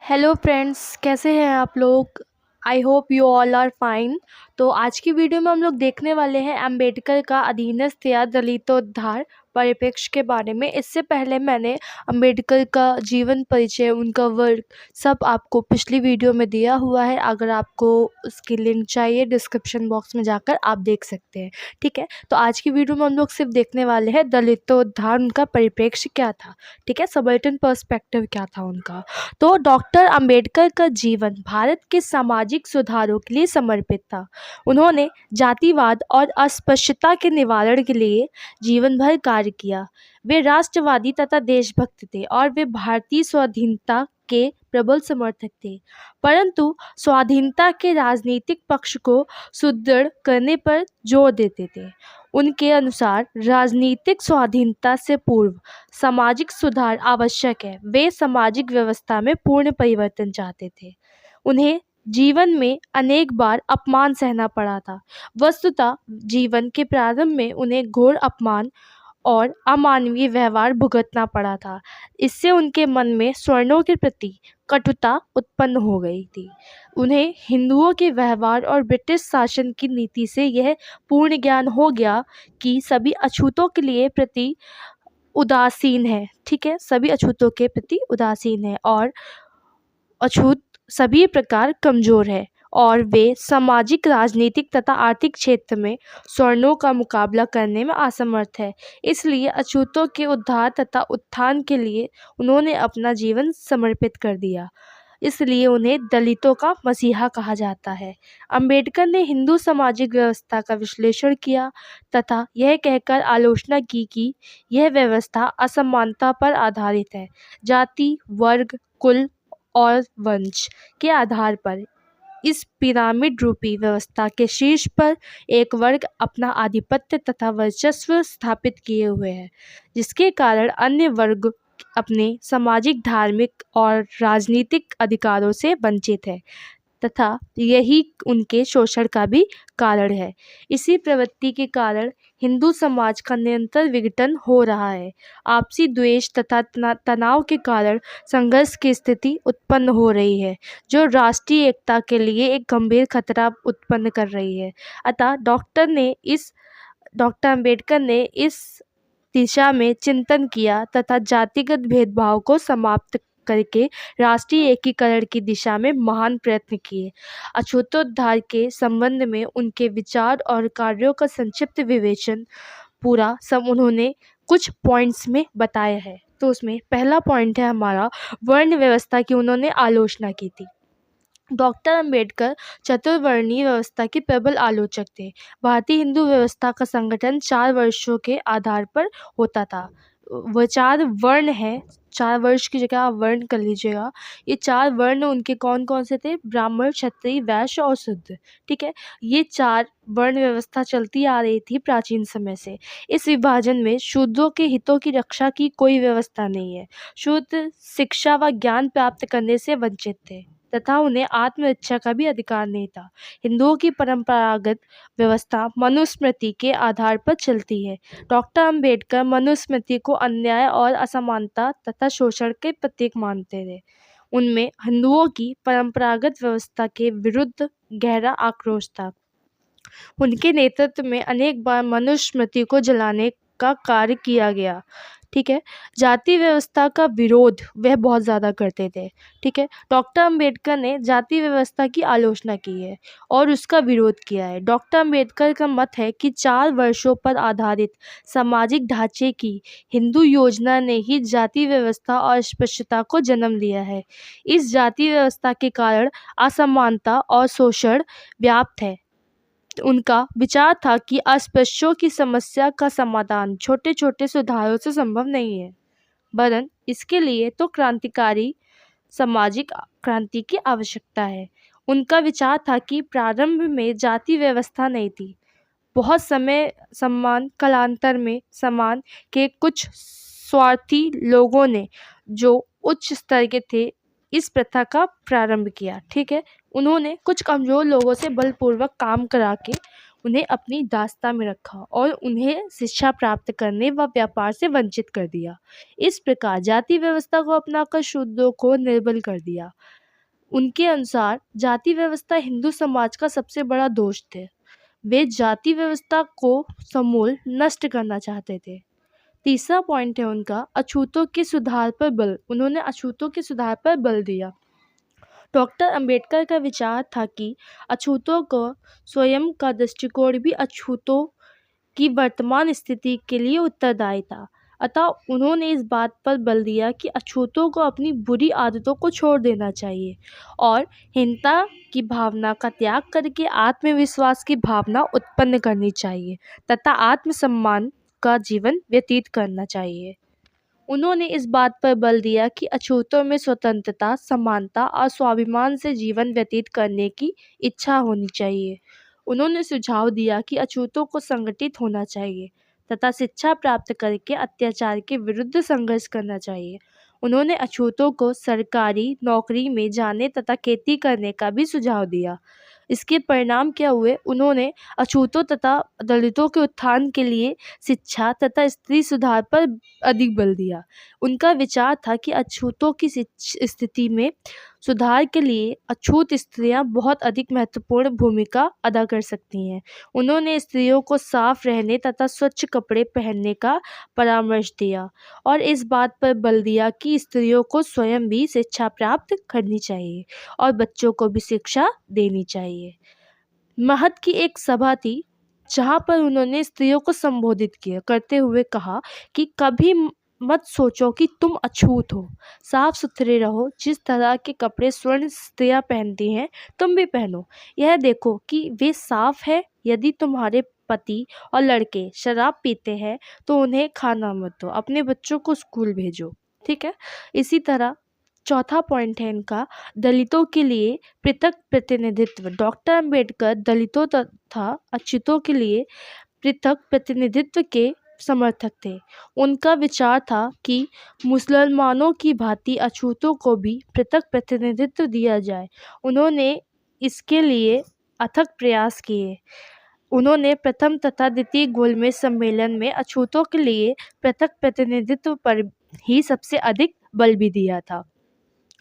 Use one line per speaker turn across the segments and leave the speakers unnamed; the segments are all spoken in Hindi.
हेलो फ्रेंड्स, कैसे हैं आप लोग। I hope you all are fine. तो आज की वीडियो में हम लोग देखने वाले हैं अंबेडकर का अधीनस्थ या दलितोद्धार परिप्रेक्ष्य के बारे में। इससे पहले मैंने अंबेडकर का जीवन परिचय, उनका वर्क सब आपको पिछली वीडियो में दिया हुआ है। अगर आपको उसकी लिंक चाहिए डिस्क्रिप्शन बॉक्स में जाकर आप देख सकते हैं। ठीक है, तो आज की वीडियो में हम लोग सिर्फ देखने वाले हैं दलितोद्धार, उनका परिप्रेक्ष्य क्या था। ठीक है, सबल्टन पर्सपेक्टिव क्या था उनका। तो डॉक्टर अंबेडकर का जीवन भारत के सामाजिक सुधारों के लिए समर्पित था। उन्होंने जातिवाद और अस्पृश्यता के निवारण के लिए जीवन भर कार्य किया। वे राष्ट्रवादी तथा देशभक्त थे और वे भारतीय स्वाधीनता के प्रबल समर्थक थे, परंतु स्वाधीनता के राजनीतिक पक्ष को सुदृढ़ करने पर जोर देते थे। उनके अनुसार राजनीतिक स्वाधीनता से पूर्व सामाजिक सुधार आवश्यक है। वे सामाजिक व्यवस्था में पूर्ण परिवर्तन चाहते थे। उन्हें जीवन में अनेक बार अपमान सहना पड़ा था। वस्तुतः जीवन के प्रारंभ में उन्हें घोर अपमान और अमानवीय व्यवहार भुगतना पड़ा था। इससे उनके मन में स्वर्णों के प्रति कटुता उत्पन्न हो गई थी। उन्हें हिंदुओं के व्यवहार और ब्रिटिश शासन की नीति से यह पूर्ण ज्ञान हो गया कि सभी अछूतों के लिए प्रति उदासीन है। ठीक है, सभी अछूतों के प्रति उदासीन है और अछूत सभी प्रकार कमज़ोर है और वे सामाजिक, राजनीतिक तथा आर्थिक क्षेत्र में स्वर्णों का मुकाबला करने में असमर्थ है। इसलिए अछूतों के उद्धार तथा उत्थान के लिए उन्होंने अपना जीवन समर्पित कर दिया। इसलिए उन्हें दलितों का मसीहा कहा जाता है। अंबेडकर ने हिंदू सामाजिक व्यवस्था का विश्लेषण किया तथा यह कहकर आलोचना की कि यह व्यवस्था असमानता पर आधारित है। जाति, वर्ग, कुल और वंश के आधार पर इस पिरामिड रूपी व्यवस्था के शीर्ष पर एक वर्ग अपना आधिपत्य तथा वर्चस्व स्थापित किए हुए है, जिसके कारण अन्य वर्ग अपने सामाजिक, धार्मिक और राजनीतिक अधिकारों से वंचित है तथा यही उनके शोषण का भी कारण है। इसी प्रवृत्ति के कारण हिंदू समाज का निरंतर विघटन हो रहा है। आपसी द्वेष तथा तनाव के कारण संघर्ष की स्थिति उत्पन्न हो रही है, जो राष्ट्रीय एकता के लिए एक गंभीर खतरा उत्पन्न कर रही है। अतः डॉक्टर अंबेडकर ने इस दिशा में चिंतन किया तथा जातिगत भेदभाव को समाप्त करके राष्ट्रीय एकीकरण की दिशा में महान प्रयत्न किए। अछूतोद्धार के संबंध में उनके विचार और कार्यों का संक्षिप्त विवेचन पूरा सब उन्होंने कुछ पॉइंट्स में बताया है। तो उसमें पहला पॉइंट है हमारा वर्ण व्यवस्था की उन्होंने आलोचना की थी। डॉक्टर अंबेडकर चतुर्वर्णीय व्यवस्था के प्रबल आलोचक थे। भारतीय हिंदू व्यवस्था का संगठन 4 वर्षों के आधार पर होता था। वह 4 वर्ण हैं, 4 वर्ष की जगह आप वर्ण कर लीजिएगा। ये 4 वर्ण उनके कौन कौन से थे? ब्राह्मण, क्षत्रिय, वैश्य और शूद्र। ठीक है, ये 4 वर्ण व्यवस्था चलती आ रही थी प्राचीन समय से। इस विभाजन में शूद्रों के हितों की रक्षा की कोई व्यवस्था नहीं है। शूद्र शिक्षा व ज्ञान प्राप्त करने से वंचित थे तथा उन्हें आत्मरक्षा का भी अधिकार नहीं था। हिंदुओं की परंपरागत व्यवस्था मनुस्मृति के आधार पर चलती है। डॉक्टर अंबेडकर मनुस्मृति को अन्याय और असमानता तथा शोषण के प्रतीक मानते थे। उनमें हिंदुओं की परंपरागत व्यवस्था के विरुद्ध गहरा आक्रोश था। उनके नेतृत्व में अनेक बार मनुस्मृति को जलाने का कार्य किया गया। ठीक है, जाति व्यवस्था का विरोध वह बहुत ज़्यादा करते थे। ठीक है, डॉक्टर अंबेडकर ने जाति व्यवस्था की आलोचना की है और उसका विरोध किया है। डॉक्टर अंबेडकर का मत है कि 4 वर्षों पर आधारित सामाजिक ढांचे की हिंदू योजना ने ही जाति व्यवस्था और अस्पृश्यता को जन्म दिया है। इस जाति व्यवस्था के कारण असमानता और शोषण व्याप्त है। उनका विचार था कि अस्पृश्यों की समस्या का समाधान छोटे छोटे सुधारों से संभव नहीं है, वरन इसके लिए तो क्रांतिकारी सामाजिक क्रांति की आवश्यकता है। उनका विचार था कि प्रारंभ में जाति व्यवस्था नहीं थी। बहुत समय सम्मान कालांतर में समान के कुछ स्वार्थी लोगों ने, जो उच्च स्तर के थे, इस प्रथा का प्रारंभ किया। ठीक है, उन्होंने कुछ कमज़ोर लोगों से बलपूर्वक काम करा के उन्हें अपनी दास्ता में रखा और उन्हें शिक्षा प्राप्त करने व व्यापार से वंचित कर दिया। इस प्रकार जाति व्यवस्था को अपनाकर शूद्रों को निर्बल कर दिया। उनके अनुसार जाति व्यवस्था हिंदू समाज का सबसे बड़ा दोष थे। वे जाति व्यवस्था को समूल नष्ट करना चाहते थे। तीसरा पॉइंट है उनका अछूतों के सुधार पर बल। उन्होंने अछूतों के सुधार पर बल दिया। डॉक्टर अंबेडकर का विचार था कि अछूतों को स्वयं का दृष्टिकोण भी अछूतों की वर्तमान स्थिति के लिए उत्तरदायी था। अतः उन्होंने इस बात पर बल दिया कि अछूतों को अपनी बुरी आदतों को छोड़ देना चाहिए और हीनता की भावना का त्याग करके आत्मविश्वास की भावना उत्पन्न करनी चाहिए तथा आत्मसम्मान का जीवन व्यतीत करना चाहिए। उन्होंने इस बात पर बल दिया कि अछूतों में स्वतंत्रता, समानता और स्वाभिमान से जीवन व्यतीत करने की इच्छा होनी चाहिए। उन्होंने सुझाव दिया कि अछूतों को संगठित होना चाहिए तथा शिक्षा प्राप्त करके अत्याचार के विरुद्ध संघर्ष करना चाहिए। उन्होंने अछूतों को सरकारी नौकरी में जाने तथा खेती करने का भी सुझाव दिया। इसके परिणाम क्या हुए? उन्होंने अछूतों तथा दलितों के उत्थान के लिए शिक्षा तथा स्त्री सुधार पर अधिक बल दिया। उनका विचार था कि अछूतों की स्थिति में सुधार के लिए अछूत स्त्रियां बहुत अधिक महत्वपूर्ण भूमिका अदा कर सकती हैं। उन्होंने स्त्रियों को साफ रहने तथा स्वच्छ कपड़े पहनने का परामर्श दिया और इस बात पर बल दिया कि स्त्रियों को स्वयं भी शिक्षा प्राप्त करनी चाहिए और बच्चों को भी शिक्षा देनी चाहिए। महत की एक सभा थी जहाँ पर उन्होंने स्त्रियों को संबोधित किया करते हुए कहा कि कभी मत सोचो कि तुम अछूत हो, साफ सुथरे रहो। जिस तरह के कपड़े स्वर्ण स्त्रियां पहनती हैं तुम भी पहनो। यह देखो कि वे साफ है। यदि तुम्हारे पति और लड़के शराब पीते हैं तो उन्हें खाना मत दो, अपने बच्चों को स्कूल भेजो। ठीक है। इसी तरह चौथा पॉइंट है इनका दलितों के लिए पृथक प्रतिनिधित्व। डॉक्टर अंबेडकर दलितों तथा अछूतों के लिए पृथक प्रतिनिधित्व के समर्थक थे। उनका विचार था कि मुसलमानों की भांति अछूतों को भी पृथक प्रतिनिधित्व दिया जाए। उन्होंने इसके लिए अथक प्रयास किए। उन्होंने प्रथम तथा द्वितीय गोलमेज सम्मेलन में अछूतों के लिए पृथक प्रतिनिधित्व पर ही सबसे अधिक बल भी दिया था।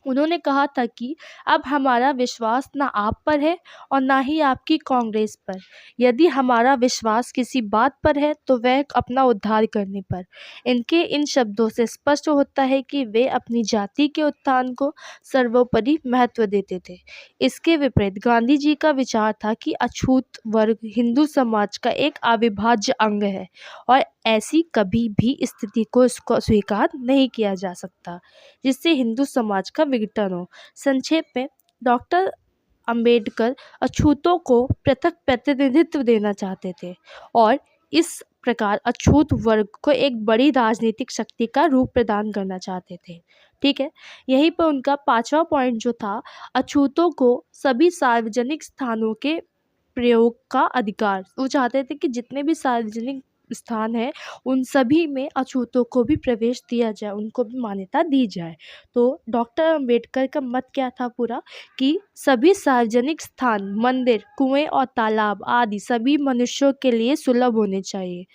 उन्होंने कहा था कि अब हमारा विश्वास ना आप पर है और ना ही आपकी कांग्रेस पर। यदि हमारा विश्वास किसी बात पर है तो वह अपना उद्धार करने पर। इनके इन शब्दों से स्पष्ट होता है कि वे अपनी जाति के उत्थान को सर्वोपरि महत्व देते थे। इसके विपरीत गांधी जी का विचार था कि अछूत वर्ग हिंदू समाज का एक अविभाज्य अंग है और ऐसी कभी भी स्थिति को इसको स्वीकार नहीं किया जा सकता जिससे हिंदू समाज का विघटन हो। संक्षेप में डॉक्टर अंबेडकर अछूतों को पृथक प्रतिनिधित्व देना चाहते थे और इस प्रकार अछूत वर्ग को एक बड़ी राजनीतिक शक्ति का रूप प्रदान करना चाहते थे। ठीक है। यहीं पर उनका पांचवा पॉइंट जो था अछूतों को सभी सार्वजनिक स्थानों के प्रयोग का अधिकार। वो चाहते थे कि जितने भी सार्वजनिक स्थान है उन सभी में अछूतों को भी प्रवेश दिया जाए, उनको भी मान्यता दी जाए। तो डॉक्टर अंबेडकर का मत क्या था पूरा कि सभी सार्वजनिक स्थान, मंदिर, कुएं और तालाब आदि सभी मनुष्यों के लिए सुलभ होने चाहिए।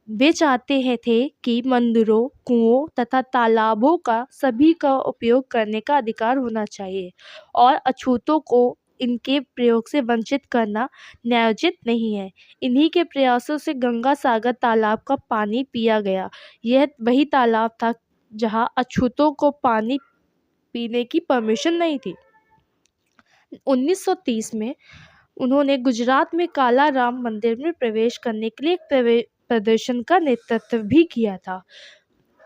वे चाहते हैं थे कि मंदिरों, कुओं तथा तालाबों का सभी का उपयोग करने का अधिकार होना चाहिए और अछूतों को इनके प्रयोग से वंचित करना न्यायोचित नहीं है। इन्हीं के प्रयासों से गंगा सागर तालाब का पानी पिया गया। यह वही तालाब था जहां अछूतों को पानी पीने की परमिशन नहीं थी। 1930 में उन्होंने गुजरात में काला राम मंदिर में प्रवेश करने के लिए एक प्रदर्शन का नेतृत्व भी किया था।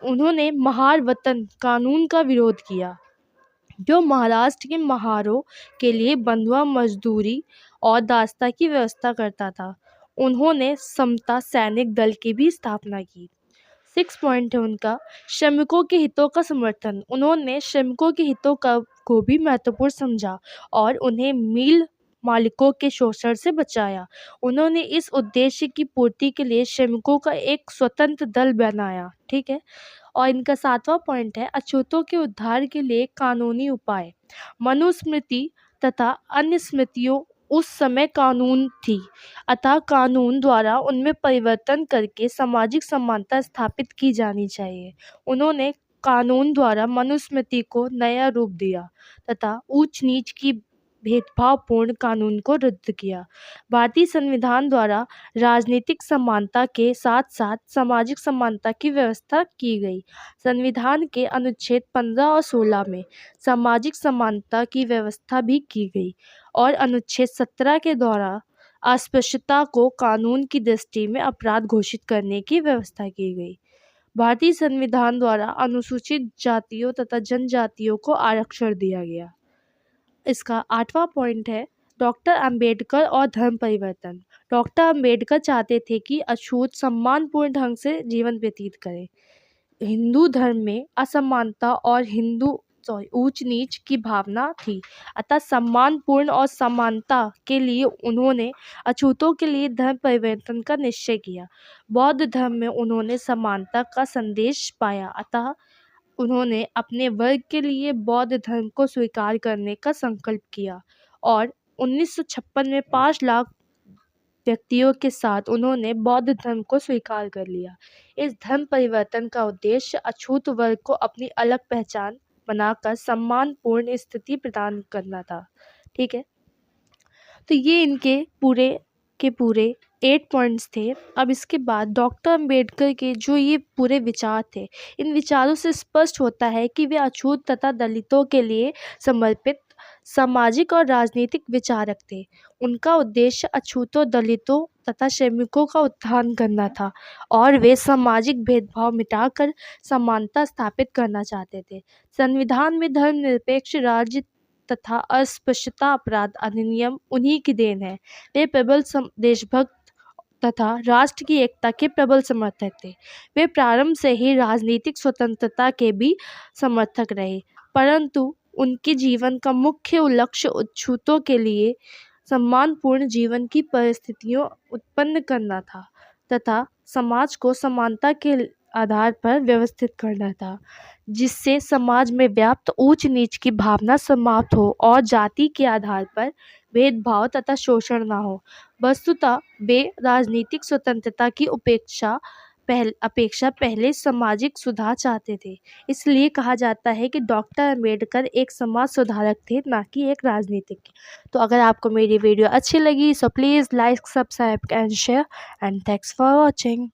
उन्होंने महार वतन कानून का विरोध किया जो महाराष्ट्र के महारों के लिए बंधुआ मजदूरी और दास्ता की व्यवस्था करता था। उन्होंने समता सैनिक दल की भी स्थापना की। 6 पॉइंट है उनका श्रमिकों के हितों का समर्थन। उन्होंने श्रमिकों के हितों को भी महत्वपूर्ण समझा और उन्हें मिल मालिकों के शोषण से बचाया। उन्होंने इस उद्देश्य की पूर्ति के लिए श्रमिकों का एक स्वतंत्र दल बनाया। ठीक है। और इनका 7वां पॉइंट है अछूतों के उद्धार के लिए कानूनी उपाय। मनुस्मृति तथा अन्य स्मृतियों उस समय कानून थी, अतः कानून द्वारा उनमें परिवर्तन करके सामाजिक समानता स्थापित की जानी चाहिए। उन्होंने कानून द्वारा मनुस्मृति को नया रूप दिया तथा ऊंच नीच की भेदभावपूर्ण कानून को रद्द किया। भारतीय संविधान द्वारा राजनीतिक समानता के साथ साथ सामाजिक समानता की व्यवस्था की गई। संविधान के अनुच्छेद 15 और 16 में सामाजिक समानता की व्यवस्था भी की गई और अनुच्छेद 17 के द्वारा अस्पृश्यता को कानून की दृष्टि में अपराध घोषित करने की व्यवस्था की गई। भारतीय संविधान द्वारा अनुसूचित जातियों तथा जनजातियों को आरक्षण दिया गया। इसका 8वां पॉइंट है डॉक्टर अंबेडकर और धर्म परिवर्तन। डॉक्टर अंबेडकर चाहते थे कि अछूत सम्मानपूर्ण ढंग से जीवन व्यतीत करें। हिंदू धर्म में असमानता और ऊंच नीच की भावना थी, अतः सम्मानपूर्ण और समानता के लिए उन्होंने अछूतों के लिए धर्म परिवर्तन का निश्चय किया। बौद्ध धर्म में उन्होंने समानता का संदेश पाया, अतः उन्होंने अपने वर्ग के लिए बौद्ध धर्म को स्वीकार करने का संकल्प किया और 1956 में 5 लाख व्यक्तियों के साथ उन्होंने बौद्ध धर्म को स्वीकार कर लिया। इस धर्म परिवर्तन का उद्देश्य अछूत वर्ग को अपनी अलग पहचान बनाकर सम्मानपूर्ण स्थिति प्रदान करना था। ठीक है, तो ये इनके पूरे के पूरे 8 पॉइंट्स थे। अब इसके बाद डॉक्टर अंबेडकर के जो ये पूरे विचार थे, इन विचारों से स्पष्ट होता है कि वे अछूत तथा दलितों के लिए समर्पित सामाजिक और राजनीतिक विचारक थे। उनका उद्देश्य अछूतों, दलितों तथा श्रमिकों का उत्थान करना था और वे सामाजिक भेदभाव मिटाकर समानता स्थापित करना चाहते थे। संविधान में धर्मनिरपेक्ष राज्य तथा अस्पृश्यता अपराध अधिनियम उन्हीं की देन है। वे प्रबल देशभक्त तथा राष्ट्र की एकता के प्रबल समर्थक थे। वे प्रारंभ से ही राजनीतिक स्वतंत्रता के भी समर्थक रहे, परंतु उनके जीवन का मुख्य लक्ष्य अछूतों के लिए सम्मानपूर्ण जीवन की परिस्थितियों उत्पन्न करना था तथा समाज को समानता के आधार पर व्यवस्थित करना था, जिससे समाज में व्याप्त ऊंच नीच की भावना समाप्त हो और जाति के आधार पर भेदभाव तथा शोषण न हो। वस्तुतः वे राजनीतिक स्वतंत्रता की अपेक्षा पहले सामाजिक सुधार चाहते थे। इसलिए कहा जाता है कि डॉक्टर अंबेडकर एक समाज सुधारक थे, ना कि एक राजनीतिक। तो अगर आपको मेरी वीडियो अच्छी लगी so please like, subscribe and share and thanks for watching.